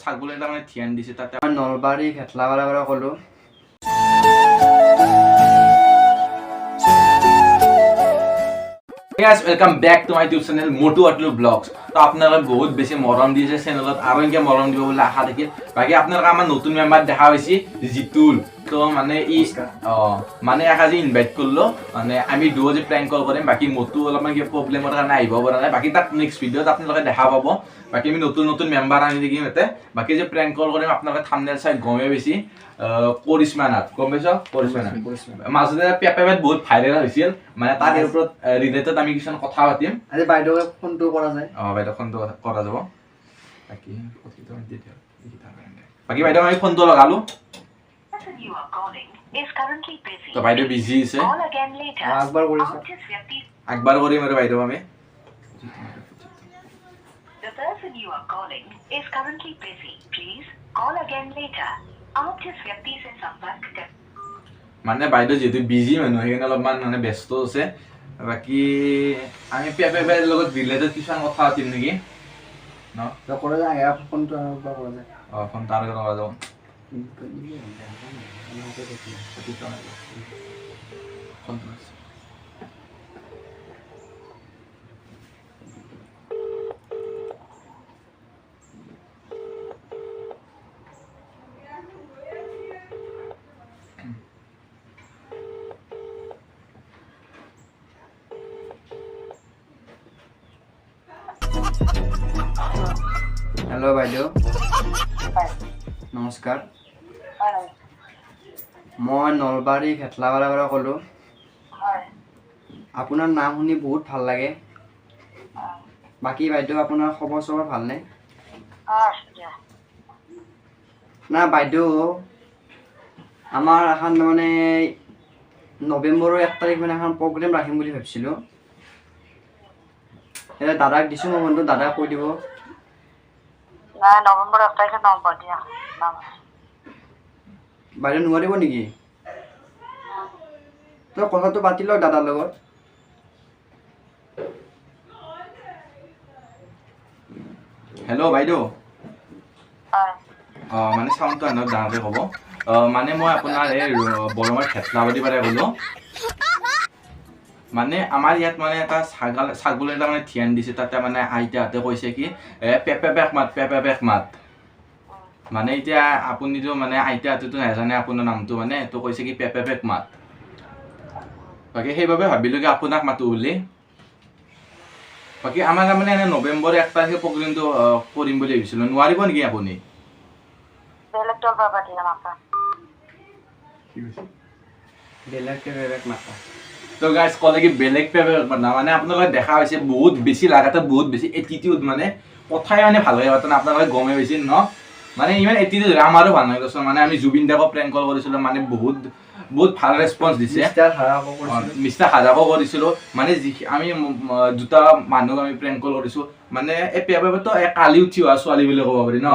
ছাগলী এটা মানে ধ্যান দিছে তাতে নলবাৰী ভেটলাপাৰাৰ পৰা ক'লোঁ। Welcome back to my YouTube channel Motu Atlu vlogs. तो आपनालोक बहुत बेसि मरम दिছে चैनलत आरो इनके मरम দিব বলে আশা থাকিল। বাকি আপনালোক আমার নতুন মেম্বার দেখা হইছি জিতুল। তো মানে ই মানে একাজি ইনভাইট করলো মানে আমি দুও যে প্ল্যান কল কৰিম বাকি মোটু অলপমান কি প্ৰব্লেমৰ কাৰণে আহিব পৰা নাই। বাকি তাক নেক্সট ভিডিওত আপোনালোকে দেখা পাব। বাকি আমি নতুন মেম্বার আনি দিম এতে। বাকি যে প্ল্যান কল কৰিম আপোনালোকে থাম্বনেল চাই গমে বেছি কৰিশ্মা নাথ গম পাইছো কৰিশ্মা নাথ মাজতে পেপেত বহুত ভাইৰেল হৈছিল মানে তাৰ ওপৰত ৰিলেটেড আমি কিছু কথা পাতিম। আজি বাইদেউক ফোনটো কৰা যায়। বাইদেউ ফোনটো কৰা যাব। বাকি বাইদেউ আমি ফোনটো লগালো। তো বাইদেউ বিজি আছে একবাৰ কৰিম আৰু বাইদেউ আমি মানে বাইদেউ যেহেতু বিজি মানুহ সেইকাৰণে অলপমান মানে ব্যস্ত আছে। বাকি আমি পেপেৰ লগত ৰিলেটেড কিছুমান কথা পাতিম নেকি ন কৰা যায়। ফোনটো কৰা যায়। ফোন তাৰ কৰা যাব। হেল্ল' বাইদেউ নমস্কাৰ। মই নলবাৰী ভেটলাপাৰাৰ পৰা ক'লোঁ। আপোনাৰ নাম শুনি বহুত ভাল লাগে। বাকী বাইদেউ আপোনাৰ খবৰ চবৰ ভালনে? না বাইদেউ আমাৰ এখন মানে নৱেম্বৰৰ 1 তাৰিখ মানে এখন প্ৰগ্ৰেম ৰাখিম বুলি ভাবিছিলোঁ। এতিয়া দাদাক দিছোঁ মই ফোনটো, দাদাক কৈ দিব। নৱেম্বৰ 1 তাৰিখে নম্বৰ দিয়া বাইদেউ নোৱাৰিব নেকি? তই কথাটো পাতি লওক দাদাৰ লগত। হেল্ল' বাইদেউ মানে চাউণ্ডটো আনক ডাঙৰকৈ ক'ব। মানে মই আপোনাৰ এই বৰমাৰ ভেটলাবাৰী পৰা ক'লোঁ। মানে আমাৰ ইয়াত মানে এটা ছাগলী এটা মানে ধ্যান দিছে তাতে মানে আইতাহঁতে কৈছে কি পেপেক মাত মানে এতিয়া আপুনিতো মানে আইতাহঁতেতো নাজানে আপোনাৰ নামটো মানে তো কৈছে কি পেপেক মাত। বাকী সেইবাবে ভাবিলোঁ কি আপোনাক মাতো বুলি। বাকী আমাৰ মানে এনে নৱেম্বৰ 1 তাৰিখে প্ৰগ্ৰেমটো কৰিম বুলি ভাবিছিলোঁ। নোৱাৰিব নেকি আপুনি? তো গাইজ ক'লে কি বেলেগ পেপেক মাত মানে আপোনালোকে দেখা হৈছে বহুত বেছি লাগাতে বহুত বেছি এটিটিউড মানে কথাই মানে ভালকৈ পাতে না আপোনালোকে গমে বেছি ন মানে ইমান এটিটিউড আমাৰো ভাল নহয় কৈছোঁ। মানে আমি জুবিন দাকো প্ৰেংক কল কৰিছিলোঁ মানে বহুত ভাল ৰেছপন্স দিছে। মিষ্টাৰ হাজাকো কৰিছিলোঁ মানে আমি দুটা মানুহক আমি প্ৰেংক কল কৰিছোঁ। মানে এই পেপেটো কালি উঠি অহা ছোৱালী বুলি ক'ব পাৰি ন।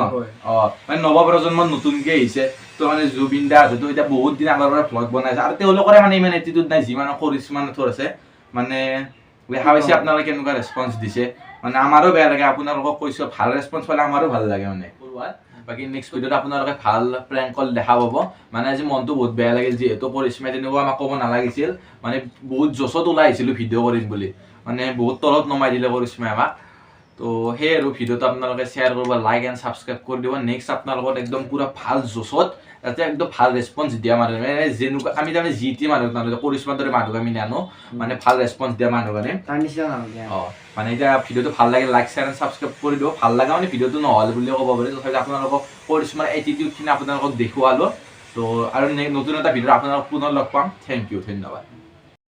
মানে নৱপ্ৰজন্মত নতুনকৈ আহিছে। তো মানে জুবিন দা আছে তো এতিয়া বহুত দিন আগৰ পৰা ভ্লগ বনাইছে আৰু তেওঁলোকৰে মানে ইমান এটিটিউড নাই যিমান কৰিশ্মা নাথৰ আছে। মানে দেখা পাইছে আপোনালোকে কেনেকুৱা ৰেছপন্স দিছে মানে আমাৰো বেয়া লাগে। আপোনালোকক কৈছোঁ ভাল ৰেছপন্স পালে আমাৰো ভাল লাগে মানে। বাকী নেক্সট ভিডিঅ'ত আপোনালোকে ভাল প্ৰেংক কল দেখা পাব। মানে আজি মনটো বহুত বেয়া লাগিল যিহেতু কৰিশ্মাই তেনেকুৱা আমাক ক'ব নালাগিছিল। মানে বহুত জছত ওলাই আহিছিলোঁ ভিডিঅ' কৰিম বুলি মানে বহুত তলত নমাই দিলে কৰিশ্মাই আমাক। তো সেই আৰু ভিডিঅ'টো আপোনালোকে শ্বেয়াৰ কৰিব, লাইক এণ্ড ছাবস্ক্ৰাইব কৰি দিব। নেক্সট আপোনালোকৰ একদম পুৰা ভাল জছত যাতে একদম ভাল ৰেছপন্স দিয়া মানুহ মানে যেনেকুৱা আমি তাৰমানে যি টি মানুহ নানো কৰিশ্মাৰ দৰে মানুহক আমি নানো মানে ভাল ৰেছপন্স দিয়া মানুহ মানে মানে এতিয়া ভিডিঅ'টো ভাল লাগে লাইক শ্বেয়াৰ এণ্ড ছাবস্ক্ৰাইব কৰি দিব। ভাল লগা মানে ভিডিঅ'টো নহ'ল বুলিও ক'ব পাৰি। তথাপি আপোনালোকক কৰিশ্মাৰ এটিটিউডখিনি আপোনালোকক দেখুৱালোঁ। তো আৰু নতুন এটা ভিডিঅ'ত আপোনালোকক পুনৰ লগ পাম। থেংক ইউ, ধন্যবাদ।